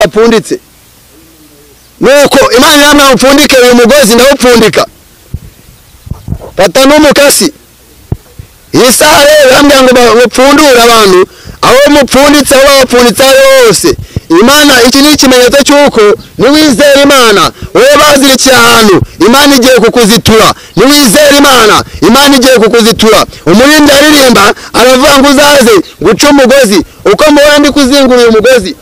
apfunditse nuko Imana iramya upfundike uyu mugozi ndawupfundika fata n'umukasi iyi saha rero irambwira ngo bapfundure abantu aho mupfunditse aho bapfunditse hose Imana iki ni ikimenyetso cy'uko niwizera Imana wowe bazirikiye ahantu Imana igiye kukuzitura niwizera Imana igiye kukuzitura umurindi aririmba aravuga ngo uzaze guca umugozi uko mubona ndi kuzingura uyu mugozi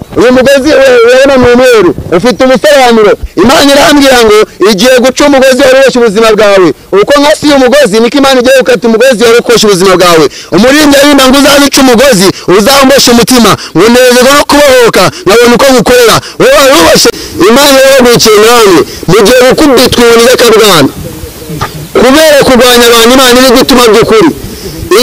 urabona ni umweru ufite umusobanuro Imana irambwira ngo igiye guca umugozi woroshya ubuzima bwawe uko nkasi umugozi niko Imana igiye gukata umugozi woroshya ubuzima bwawe umurindi aririmba ngo uzaze uca umugozi uzamboshe umutima ngo nezerwe no kubohoka nkabona uko ngukorera wowe warubashe Imana yaragwikiye nawe mugiye gukubitwa inkoni z'akarwana kubera kurwanya abantu Imana iri gutuma by'ukuri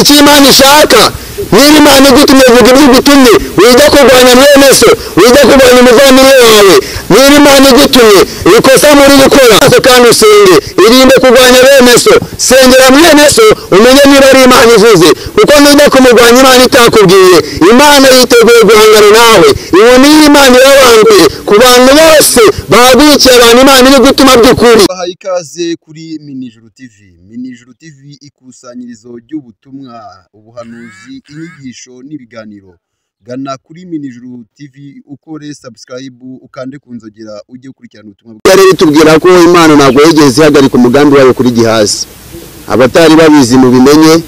iki Imana ishaka niba Imana igutumye vuga ibyo igutumye wijya kurwanya mwene so wijya kurwanya umuvandimwe wawe niba Imana igutumye ikosa muri gukora kandi usenge irinde kurwanya bene so sengera mwene so umenye niba ari Imana ivuze kuko nujya kumurwanya Imana itakubwiye Imana yiteguye guhangana nawe iyo ni Imana yabanguye ku bantu bose bahagurukiye abantu Imana iri gutuma by'ukuri. Bahaye ikaze kuri Minijuru TV. Minijuru TV ikusanyirizo ry'ubutumwa, ubuhanuzi, inyigisho n'ibiganiro. Gana kuri Minijuru TV ukore subscribe ukande kunzogera ujye ukurikirana ubutumwa. Yari bitubwira ko Imana ntabwo yigeze ihagarika umugambi wayo kuri Gihazi. Abatari babizi mu bimenye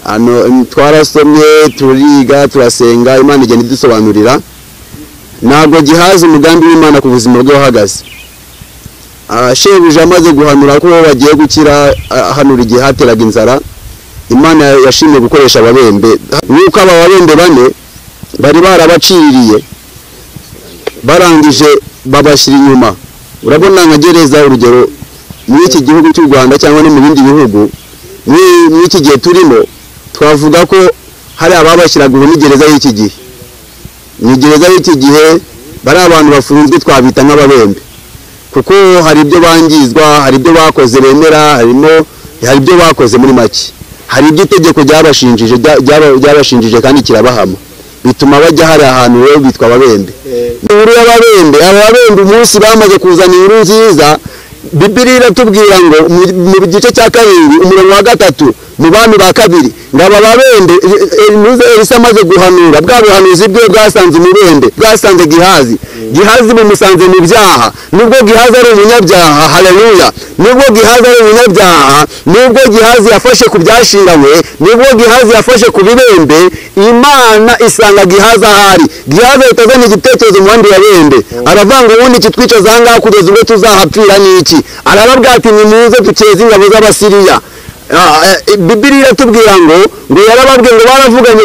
ano twarasomye turiga turasenga Imana igenda idusobanurira ntabwo Gihazi umugambi w'Imana ku buzima bwe wahagaze. Shebuja amaze guhanura ko bagiye gukira hanura igihe hateraga inzara Imana yashimye gukoresha ababembe nuko aba babembe bane bari barabaciriye barangije babashira inyuma. Urabona nka gereza urugero muri iki gihugu cy'u Rwanda cyangwa no mu bindi bihugu muri iki gihe turimo twavuga ko hari ababashiraga muri gereza y'iki gihe. Ni gereza y'iki gihe bari abantu bafunzwe twabita nk'ababembe kuko hari ibyo bangizwa, hari ibyo bakoze bemera, hari ibyo bakoze muri make, hari ibyo itegeko ryabashinjije kandi kirabahama bituma bajya hari ahantu rero bitwa ababembe. Ababembe umunsi bamaze kuzana inkuru nziza Bibiliya iratubwira ngo mu gice cya 2 umurongo wa 3 mu bami ba 2 ngaba babembe Elisa amaze guhanura bwa buhanuzi bwe bwasanze umubembe bwasanze Gihazi bumusanze mu byaha nubwo Gihazi ari umunyabyaha. Haleluya. Nubwo Gihazi ari umunyabyaha, nubwo Gihazi yafashe ku byashinganywe, nubwo Gihazi yafashe ku bibembe, Imana isanga Gihazi ahari. Gihazi yatazanye igitekerezo mu bandi babembe aravanga ubundi kitwica zanga kugeza ubwo tuzahapfira n'iki. Arababwira ati nimuze dukeze ingabo z'Abasiriya. Bibiliya iratubwira ngo yarababwiye ngo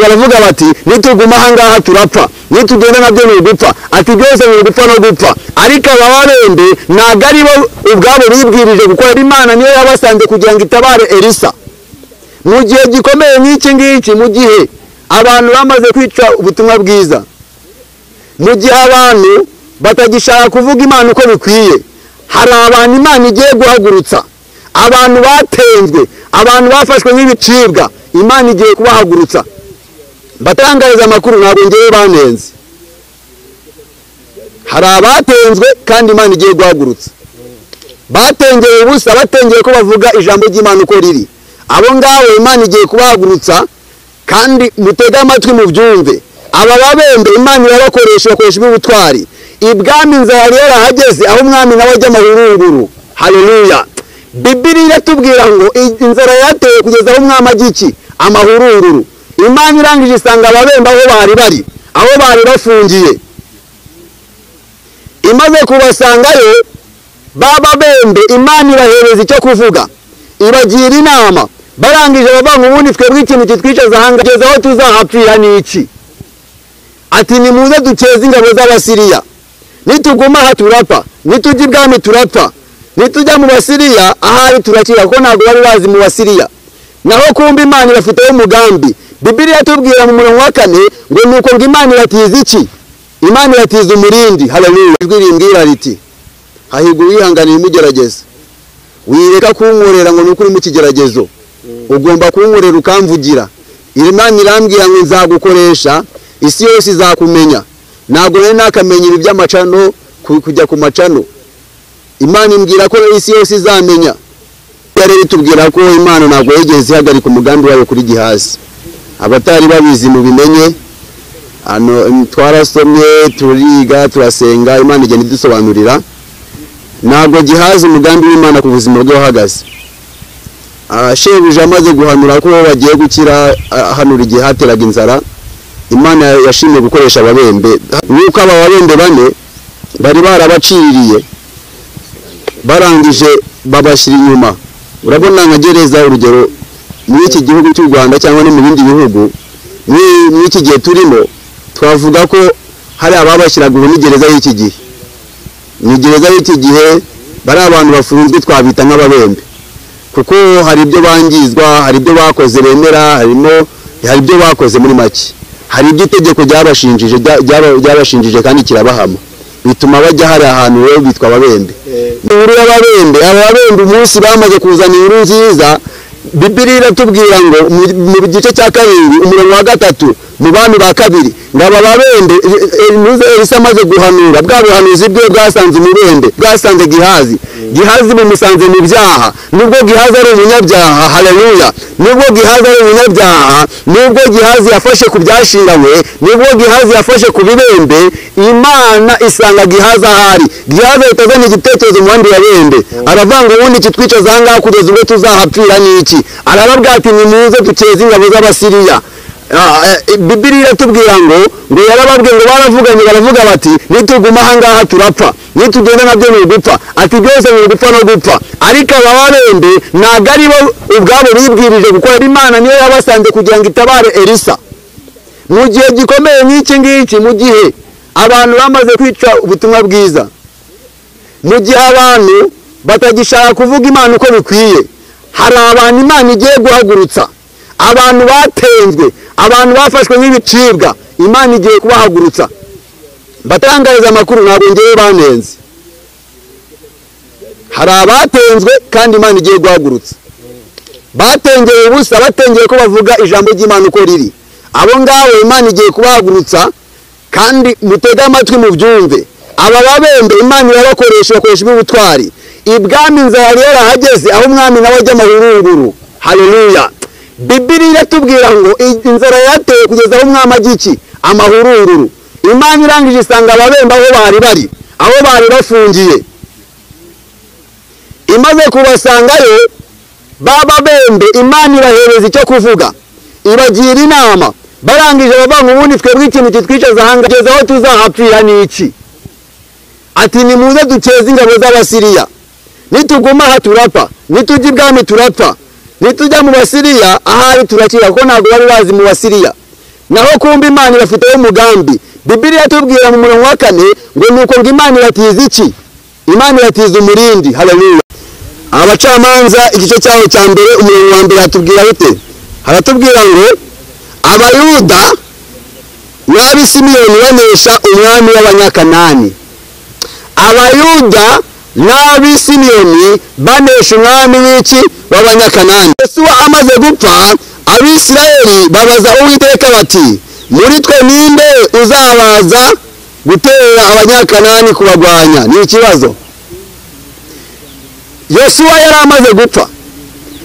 baravuga bati nituguma ahangaha turapfa, nitugenda nabyo ni ugupfa, ati byose ni ugupfa no gupfa. Ariko ababembe ntabwo ari bo ubwabo bibwirije gukorera Imana, niyo yabasanze kugira ngo itabare Elisa mu gihe gikomeye nk'iki ngiki, mu gihe abantu bamaze kwica ubutumwa bwiza, mu gihe abantu batagishaka kuvuga Imana uko bikwiye. Hari abantu Imana igiye guhagurutsa, abantu batenzwe, abantu bafashwe nk'ibicibwa, Imana igiye kubahagurutsa. Batangariza amakuru ntabwo ngiye banenze, hari abatenzwe kandi Imana igiye guhagurutsa. Batengeye ubusa, batengeye ko bavuga ijambo ry'Imana uko riri. Abo ngabo Imana igiye kubahagurutsa kandi mutege amatwi mu byumve. Aba babembe Imana irabakoresha ubutwari. Ibwami inzara yarahageze aho umwami nawe ajya amahurunguru. Haleluya. Bibiliya iratubwira ngo inzara yateye kugeza aho umwami ajya amahurunguru. Imana irangije isanga ababembe aho bari bafungiye. Imaze kubasangayo bababembe Imana irahereza icyo kuvuga, ibagira inama. Barangije bavanga ubundi twebwe ikintu kitwicaza ahanga kugeza aho tuzahapfira n'iki. Ati nimuze dukeze ingabo z'Abasiriya, nituguma aha turapfa, nitujya ibwami turapfa, nitujya mu Basiriya ahari turakira ko ntabwo bari bazi mu Basiriya. Naho kumba Imana irafiteho umugambi. Bibiliya tubwira mu murongo wa 4 ngo nuko ngo Imana iratiza iki? Imana iratiza umurindi. Haleluya. Ijwi rimbwira riti hahigwa wihanganiye umugerageza, wireka kunkorera ngo nuko uri mu kigeragezo, ugomba kunkorera ukamvugira. Imana irambwira ngo nzagukoresha, isi yose izakumenya. ntabwo nari nakamenya ibi by'amacano kujya ku macano. Imana imbwira ko isi yose izamenya. Yari itubwira ko Imana ntabwo yigeze ihagarika umugambi wayo kuri Gihazi. Abatari babizi mu bimenye, ano twarasomye turiga turasenga, Imana igenda idusobanurira. Ntabwo Gihazi umugambi w'Imana ku buzima bwe wahagaze. Shebuja amaze guhanura ko bagiye gukira, hanura igihe hateraga inzara, Imana yashimye gukoresha ababembe. Nuko aba babembe bane bari barabaciriye, barangije babashyira inyuma. Urabona nka gereza, urugero muri iki gihugu cy'u Rwanda cyangwa no mu bindi bihugu, muri iki gihe turimo twavuga ko hari ababashyiraga ubu ni gereza y'iki gihe. Ni gereza y'iki gihe bari abantu bafunzwe twabita nk'ababembe, kuko hari ibyo bangizwa, hari ibyo bakoze bemera, hari ibyo bakoze muri make, hari ibyo itegeko ryabashinjije kandi kirabahama, bituma bajya hari ahantu rero bitwa ababembe. Ababembe umunsi bamaze kuzana inkuru nziza, Bibiliya iratubwira ngo mu gice cya 2 umurongo wa 3 mu bami ba 2 ngo aba babembe Elisa amaze guhanura bwa buhanuzi bwe bwasanze umubembe, bwasanze Gihazi bumusanze mu byaha. Nubwo Gihazi ari umunyabyaha, haleluya, nubwo Gihazi ari umunyabyaha, nubwo Gihazi yafashe ku byashinganywe, nubwo Gihazi yafashe ku bibembe, Imana isanga Gihazi ahari. Gihazi yatazanye igitekerezo mu bandi babembe, aravanga ubundi kitwicaza ahangaha kugeza ubwo tuzahapfira n'iki. Arababwira ati nimuze dukeze ingabo z'Abasiriya. Bibiliya iratubwira ngo yarababwiye ngo baravuganye baravuga bati nituguma ahangaha turapfa, nitugenda nabyo ni ugupfa, ati byose ni ugupfa no gupfa. Ariko aba babembe ntabwo ari bo ubwabo bibwirije gukora, Imana niyo yabasanze kugira ngo itabare Elisa mu gihe gikomeye n'iki ngiki, mu gihe abantu bamaze kwica ubutumwa bwiza, mu gihe abantu batagishaka kuvuga Imana uko bikwiye. Hari abantu Imana igiye guhagurutsa, abantu batenzwe, abantu bafashwe nk'ibicibwa, Imana igiye kubahagurutsa. Batangariza amakuru ntabwo ngiye banenze, hari abatenzwe kandi Imana igiye guhagurutsa. Batengeye ubusa, batengeye ko bavuga ijambo ry'Imana uko riri. Abo ngabo Imana igiye kubahagurutsa, kandi mutega amatwi mu byumve. Aba babembe Imana irabakoresha, bakoresha ubutwari. Ibwami inzara yari yarahageze, aho umwami nawe ajya amahurunguru, haleluya. Bibiliya iratubwira ngo inzara yateye kugeza aho umwami ajya iki amahurunguru. Imana irangije isanga ababembe aho bari bafungiye. Imaze kubasangayo bababembe, Imana irahereza icyo kuvuga, ibagira inama. Barangije bavanga ubundi twebwe ikintu kitwicaza ahanga kugeza aho tuzahapfira n'iki. Ati nimuze dukeze ingabo z'Abasiriya, nituguma aha turapfa, nitujya ibwami turapfa, nitujya mu Basiriya ahari turakira, kuko ntabwo bari bazi mu Basiriya. Naho kumva Imana irafiteho umugambi. Bibiliya itubwira mu murongo wa 4 ngo nuko ngo Imana iratiza iki? Imana iratiza umurindi, haleluya. Abacamanza igice cyaho cya mbere umurongo wa 1 hatubwira bite? Haratubwira ngo Abayuda n'Abisimiyoni banesha umwami w'Abanyakanani. Abayuda n'Abisimiyoni banesha umwami w'iki w'Abanyakanani. Yesu amaze gupfa, Abisirayeli babaza Uwiteka bati, muri twe ninde uzabaza gutera Abanyakanani kubagwanya? Ni ikibazo. Yosuwa yari amaze gupfa,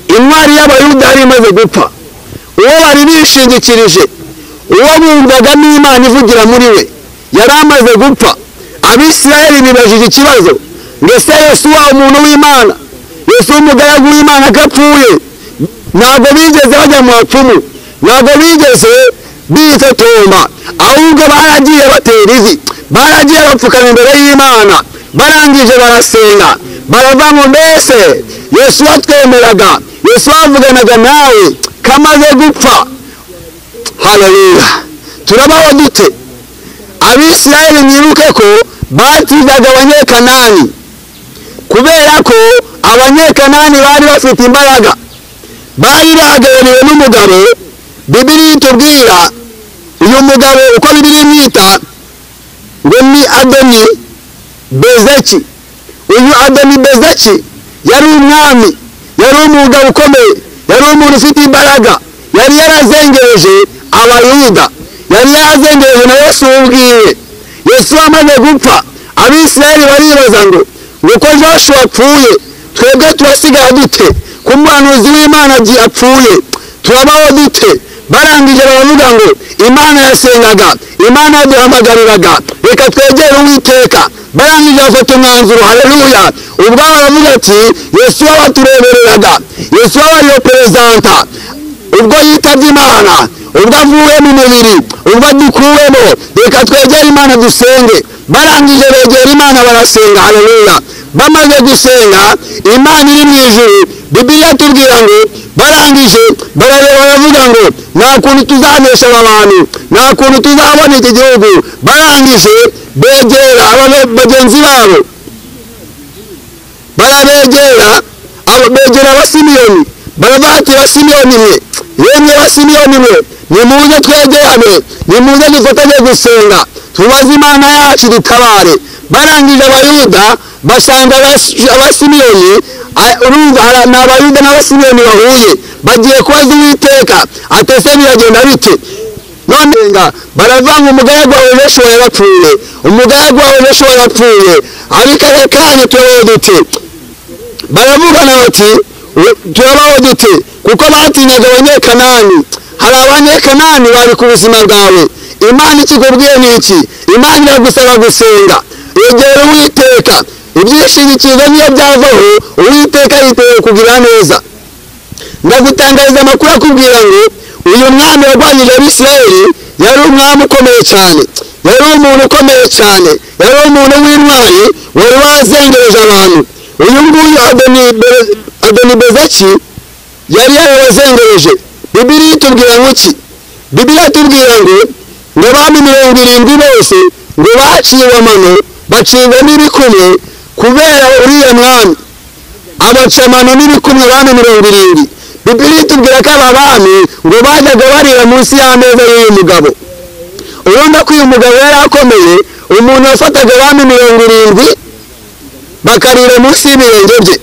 intwari y'Abayuda yari imaze gupfa, uwo bari bishingikirije, uwo bumvaga n'Imana ivugira muri we yari amaze gupfa. Abisirayeli bibajije ikibazo, mbese Yosuwa umuntu w'Imana, Yosuwa umugaragu w'Imana kapfuye, ntabwo bigeze bajya mu bapfumu, ntabwo bigeze bitotomba, ahubwo baragiye batera ivi, baragiye bapfukama imbere y'Imana, barangije barasenga, baravuga ngo mbese Yosuwa twemeraga, Yosuwa avuganaga nawe kamaze gupfa, haleluya, turabaho dute? Abisirayeli mwibuke ko batizaga Abanyekanani, kubera ko Abanyekanani bari bafite imbaraga, bari bahagarariwe n'umugabo. Bibiliya itubwira uyu mugabo uko Bibiliya imwita ngo ni Adoni Bezeki. Uyu Adoni Bezeki yari umwami, yari umugabo ukomeye, yari umuntu ufite imbaraga, yari yarazengereje Abayuda, yari yarazengereje na Yesu ubwiwe, Yesu amaze gupfa Abisirayeli baribaza ngo ko Joshua apfuye twebwe turasigaye dute ku muhanuzi w'Imana apfuye turabaho dute barangije baravuga ngo Imana yasengaga Imana yaduhamagariraga reka twegere Uwiteka barangije bafata umwanzuro haleluya ubwo baravuga ati Yesu abaturebereraga Yesu abariyo perezanta ubwo yitabye Imana ubwo avuye mu mubiri ubwo dukuwemo reka twegere Imana dusenge barangije begera Imana barasenga haleluya bamaze gusenga Imana iri mu ijuru Bibiliya tubwira ngo barangije barareba baravuga ngo nta kuntu tuzanesha abantu nta kuntu tuzabona iki gihugu barangije begera bagenzi babo barabegera abasimiyoni barabati basimiyoni mwe yemwe basimiyoni mwe nimuze twegerane nimuze dufatanye gusenga tubaze Imana yacu dutabare barangije abayuda basanga abasimiyoni urumva n'abayuda n'abasimiyoni bahuye bagiye kubaza Uwiteka atese biragenda bite none baravanga umugaragu wawe Yoshua yarapfuye umugaragu wawe Yoshua yarapfuye ariko rekanye turabaho dute baravugana bati turabaho dute kuko batinyaga abanyekanani hari abanyekanani bari ku buzima bwawe Imana ikikubwiye n'iki Imana iragusaba gusenga yegera Uwiteka ibyishingikirizo niyo byavaho Uwiteka yiteye kugira neza ndagutangariza amakuru akubwira ngo uyu mwami warwanyije Abisirayeli yari umwami ukomeye cyane yari umuntu ukomeye cyane yari umuntu w'intwari wari wazengereje abantu uyu nguyu Adonibezeki yari yarabazengereje Bibiliya itubwira ngo iki Bibiliya itubwira ngo abami 70 bose ngo baciwe amano bacibwa n'ibikumwe kubera uriya mwami abacamano n'ibikumwe abami 70 Bibiliya itubwira ko aba bami ngo bajyaga barira munsi y'ameza y'uyu mugabo urumva ko uyu mugabo yari akomeye umuntu wafataga abami 70 bakarira munsi y'ibirenge bye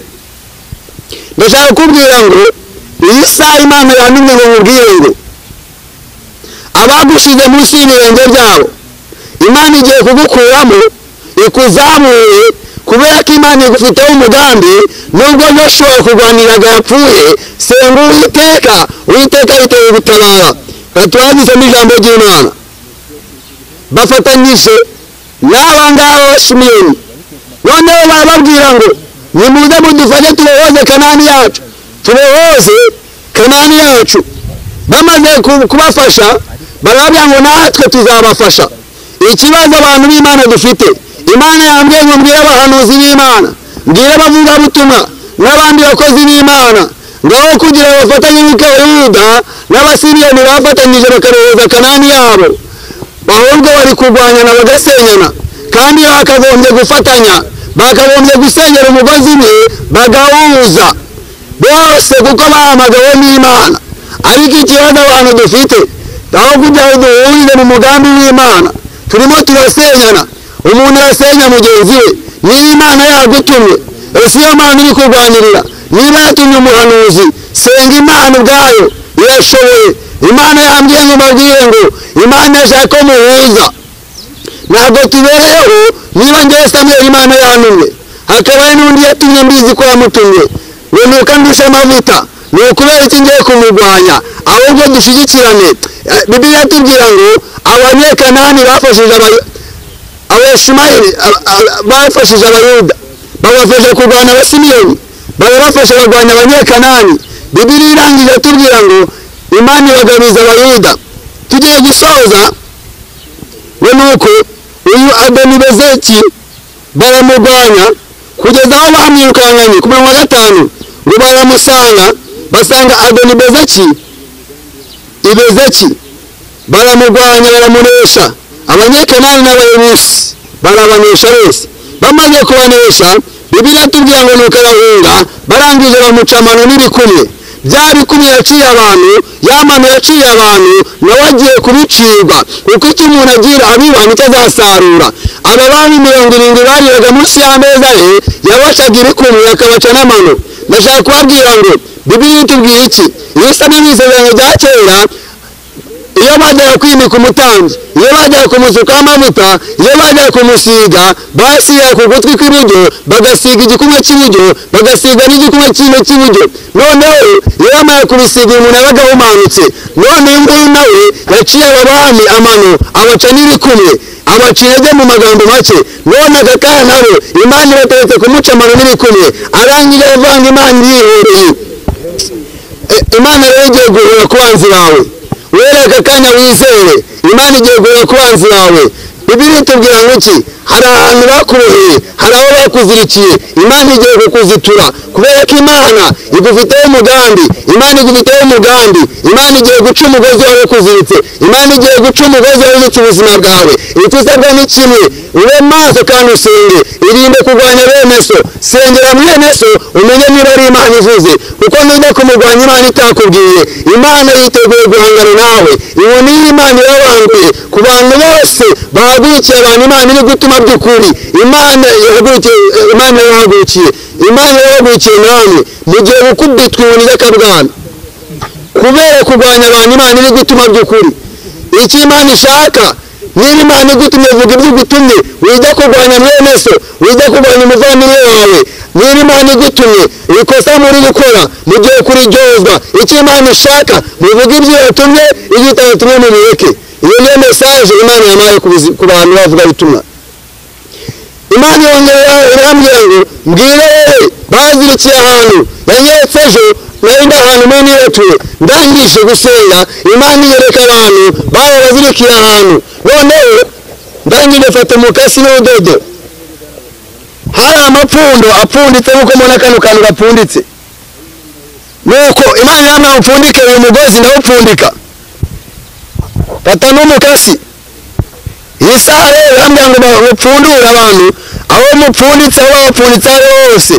ndashaka kubwira ngo iyi saha Imana yantumye ngo mubwire ngo abagushize munsi y'ibirenge byabo Imana igiye kugukuramo ikuzamuye kubera ko Imana igufiteho umugambi nubwo Yoshua kurwaniraga yapfuye senga Uwiteka yiteye gutabara batuhagize n'ijambo ry'Imana bafatanyije n'aba ngaba Basimiyoni noneho barababwira ngo nimuze mudufashe tubohoze Kanani yacu tubohoze Kanani yacu bamaze kubafasha barababwira ngo natwe tuzabafasha ikibazo abantu b'Imana dufite Imana yambwiye ngo mbwira abahanuzi b'Imana mbwira abavugabutumwa n'abandi bakozi b'Imana ngaho kugira bafatanye n'Abayuda n'Abasimiyoni bafatanyije bakarohoza Kanani yabo ahubwo bari kurwanyana bagasenyana kandi bakagombye gufatanya bakagombye gusenyera umugozi umwe bagahuza bose kuko bahamagawe n'Imana ariko ikibazo abantu dufite aho kugira ngo duhurire mu mugambi w'Imana turimo turasenyana umuntu arasenya mugenzi we niba Imana yagutumye ese iyo Mana iri kurwanirira niba yatumye umuhanuzi senga Imana ubwayo irashoboye Imana yambwiye ngo mbabwire ngo Imana yashaka ko muhuza ntabwo tubereyeho niba ngewe Samweli Imana yantumye hakaba n'undi yatumye mbizi ko yamutumye ngo nuko ndusha amavuta ni ukubera iki ngiye kumurwanya ahubwo dushyigikirane Bibiliya tubwira ngo abanyekanani bafashije Abishimayeli bafashije Abayuda babafasha kurwanya Abasimiyoni barabafasha kurwanya abanyekanani Bibiliya irangije tubwira ngo Imana ibagabiza Abayuda tugiye gusoza we nuko uyu Adonibezeki baramurwanya kugeza aho bamwirukanganye ku murongo wa 5 ngo baramusanga basanga Adonibezeki baramurwanya baramunesha abanyekanani n'Abayebusi barabanesha bose bamaze kubanesha Bibiliya tubwira ngo nuko arahunga barangije bamucamano n'ibikumwe bya bikumwe yaciye abantu yamano yaciye abantu nawe agiye kubicirwa kuko icyo umuntu agira abiba nicyo azasarura aba bami 70 bariraga munsi y'ameza ye yabacaga ibikumwe akabaca n'amano ndashaka kubabwira ngo Bibiliya itubwira iki iyo usabye isezerano rya kera iyo bajyaga kwimika umutambyi, iyo bajyaga kumusukaho amavuta, iyo bajyaga kumusiga, basiga ku gutwi kw'iburyo, bagasiga igikumwe cy'iburyo, bagasiga n'igikumwe cy'iburyo. Noneho iyo bamara kubisiga umuntu yabaga ahumanutse. None uyu nguyu nawe yaciye abami amano, abaca n'ibikumwe, abaca intege mu magambo make. None aka kana nabo Imana irategetse kumuca amano n'ibikumwe, arangije avanga Imana yihoreye. Imana rero igiye guhura ku banzi bawe, wera aka kanya wizere, Imana igiye guhura ku banzi bawe. Bibiliya itubwira ngo iki? Hari ahantu bakuboheye, hari aho bakuzirikiye, Imana igiye kukuzitura, kubera ko Imana igufiteho umugambi, Imana igufiteho umugambi, Imana igiye guca umugozi wawe kuziritse, Imana igiye guca umugozi wawe uziritse ubuzima bwawe. Icyo usabwa ni kimwe, ube maso kandi usenge, irinde kurwanya bene so, sengera mwene so umenye niba ari Imana ivuze, kuko nujya kumurwanya Imana itakubwiye, Imana yiteguye guhangana nawe. Inkoni y'Imana irabanguye ku bantu bose bahagurukiye abantu Imana iri gutuma by'ukuri. Imana yahagurukiye namwe mugiye gukubitwa inkoni y'akabwana kubera kurwanya abantu Imana iri gutuma by'ukuri. Icyo Imana ishaka, niba Imana igutumye vuga ibyo igutumye, wijya kurwanya mwene so, wijya kurwanya umuvandimwe wawe. Niba Imana igutumye, ikosa muri gukora mugiye kuriryozwa. Icyo Imana ishaka, muvuga ibyo yatumye, ibyo itatumye mubireke. Iyo niyo mesaje Imana yamaye ku bantu bavuga ubutumwa. Imana yongera irambwira ngo mbwire wowe bazirikiye ahantu, yanyeretse ejo nari ndi ahantu muri niratuye, ndangije gusenga, Imana yereka abantu baba bazirikiye ahantu. Noneho ndangije mfata umukasi n'urudodo, hari amapfundo apfunditse nk'uko mbona kano kantu gapfunditse. Nuko Imana yambwira ngo upfundike uyu mugozi, ndawupfundika. Fata n'umukasi. Iyi saha rero yambwira ngo mupfundure abantu, aho mupfunditse, aho bapfunditse ari hose.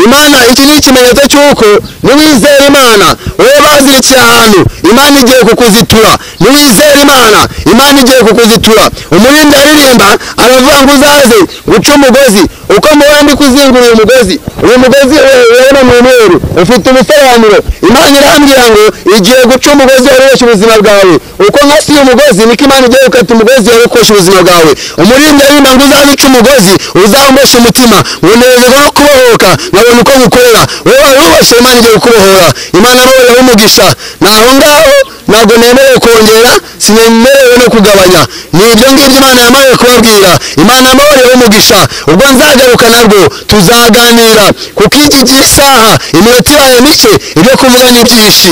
Imana, iki ni ikimenyetso cy'uko niwizera Imana, wowe bazirikiye ahantu, Imana igiye kukuzitura. Niwizera Imana, Imana igiye kukuzitura. Umuririmbyi aririmba aravuga ngo uzaze guca umugozi, uko mubona ndi kuzingura uyu mugozi urabona ni umweru, ufite ubusobanuro. Imana irambwira ngo igiye guca umugozi woroshya ubuzima bwawe. Uko nkasi uyu mugozi niko Imana igiye gukata umugozi woroshya ubuzima bwawe. Umuririmbyi aririmba ngo uzaze uca umugozi uzambosha umutima, ngo nezerwa no kubohoka nkabona uko ngukorera. Wowe wubashye, Imana igiye kukubohora. Imana ababarira umugisha. Naho ngaho ntabwo nemerewe kongera, sinemerewe no kugabanya. Ni ibyo ngibyo Imana yamaye kubabwira. Imana ababarira umugisha. Ubwo nzagaruka nabwo tuzaganira, kuko iki gisaha iminota ibaye mike, ibyo kuvuga ni byinshi.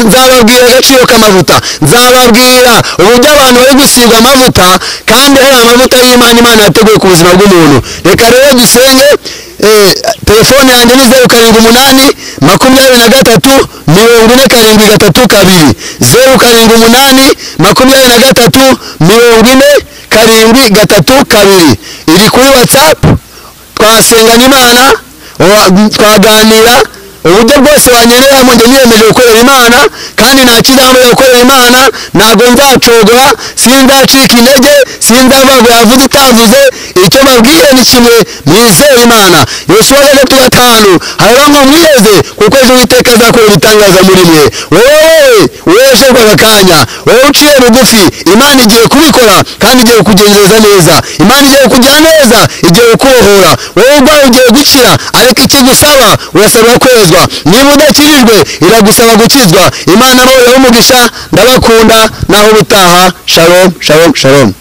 Nzababwira agaciro k'amavuta, nzababwira uburyo abantu bari gusigwa amavuta, kandi hari amavuta y'Imana Imana yateguye ku buzima bw'umuntu. Reka rero dusenge. Telefone yanjye ni 078 23 44 078 23 44 iri kuri WhatsApp. Twasengana Imana, twaganira uburyo bwose wanyereyeho. Njye niyemeje gukorera Imana, kandi nta kizambuye gukorera Imana. Ntabwo nzacogora, sinzacika intege, sinzavuga yavuze itavuze. Icyo babwiye ni kimwe, mwizere Imana. Yosuwa 3:5 haravuga ngo mwiyeze, kuko ejo Uwiteka azakora ibitangaza muri mwe. Wowe weje aka kanya, wowe uciye bugufi, Imana igiye kubikora kandi igiye kukugendereza neza. Imana igiye kukugira neza, igiye kukubohora. Wowe urwaye ugiye gukira, ariko ikigusaba urasabwa kwezwa. Niba udakirijwe iragusaba gukizwa. Imana ababarira umugisha. Ndabakunda, naho ubutaha. Shalom, shalom, shalom.